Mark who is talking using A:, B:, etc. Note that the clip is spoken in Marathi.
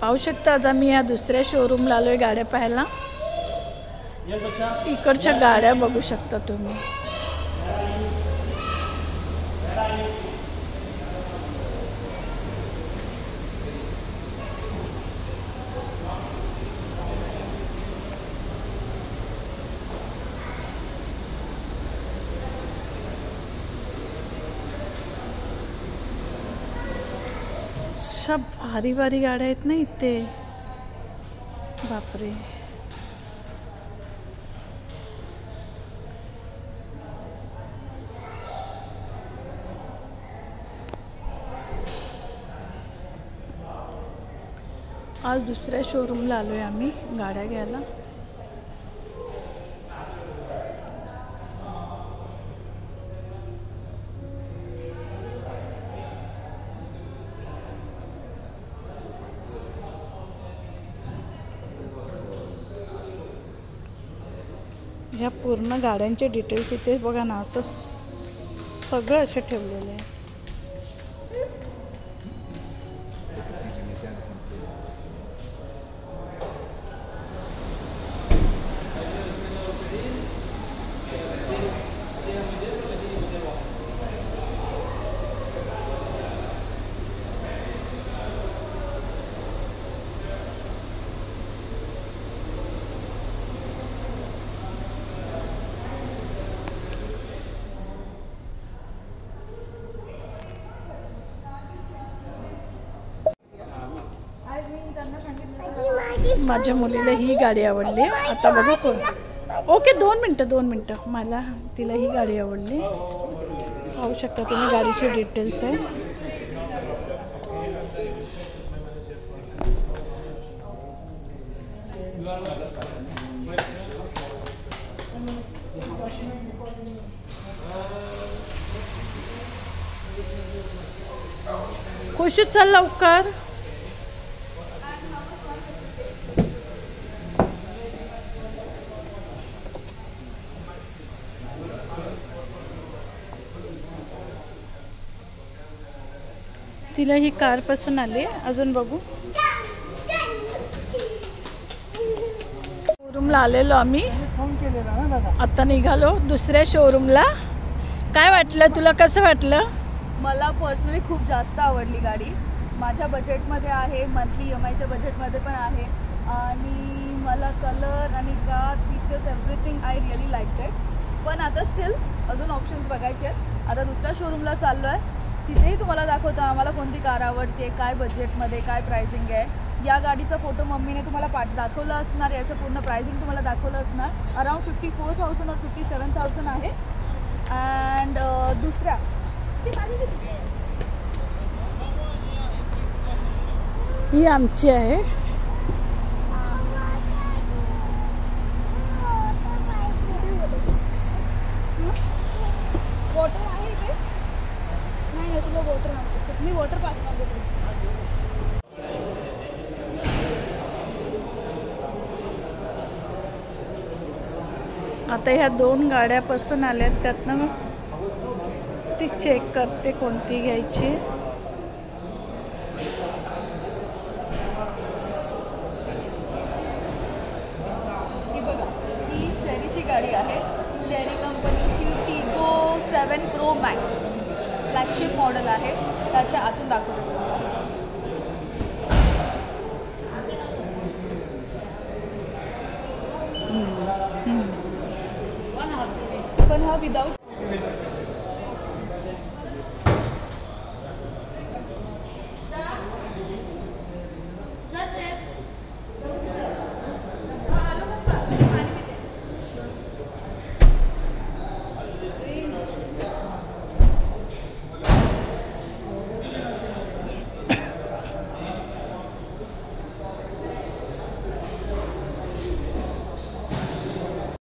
A: पाहू शकता आज आम्ही या दुसऱ्या शोरूमला आलोय गाड्या पाहायला। इकडच्या गाड्या बघू शकता तुम्ही। सब भारी भारी गाड्या आहेत ना इथे, बापरे। आज दुसऱ्या शोरूमला आलोय आम्ही गाड्या घ्यायला। ह्या पूर्ण गाड्यांचे डिटेल्स इथे बघा ना, असं सगळं असे ठेवलेले आहे। माझ्या मुलीला ही गाडी आवडली। आता बघू कोण। ओके, 2 मिनटं मला तिला ही गाडी आवडली। पाहू शकता तुम्ही गाडीचे डिटेल्स आहे। खुशी चल लवकर। तिला ही कार पसंत आली। अजून बघू। शोरूमला आलेलो आम्ही, आता निघालो दुसऱ्या शोरूमला। काय वाटलं तुला, कसं वाटलं?
B: मला पर्सनली खूप जास्त आवडली गाडी। माझ्या बजेटमध्ये आहे, मंथली EMIच्या बजेटमध्ये पण आहे आणि मला कलर आणि car features everything I really like it. पण आता स्टील अजून ऑप्शन्स बघायचे आहेत। आता दुसऱ्या शोरूमला चाललो आहे, तिथेही तुम्हाला दाखवतो आम्हाला कोणती कार आवडते, काय बजेटमध्ये, काय प्राइसिंग आहे। या गाडीचा फोटो मम्मीने तुम्हाला दाखवला असणार, याचं पूर्ण प्राइसिंग तुम्हाला दाखवलं असणार। अराउंड 54,000 और 57,000 आहे। अँड दुसऱ्या
A: ही आमची आहे।
B: वॉटर आहे इथे? नाही, तुला वॉटर नाही, मी वॉटर पार्क मागवतो।
A: आता ह्या 2 गाड्या पसंत आल्यात, त्यातनं मग ती चेक करते कोणती घ्यायची।
B: ही बघा, ही चेरीची गाडी आहे। चेरी कंपनीची Tigor 7 Pro Max flagship model आहे। त्याच्या आतून दाखवतो पण हा विदाउट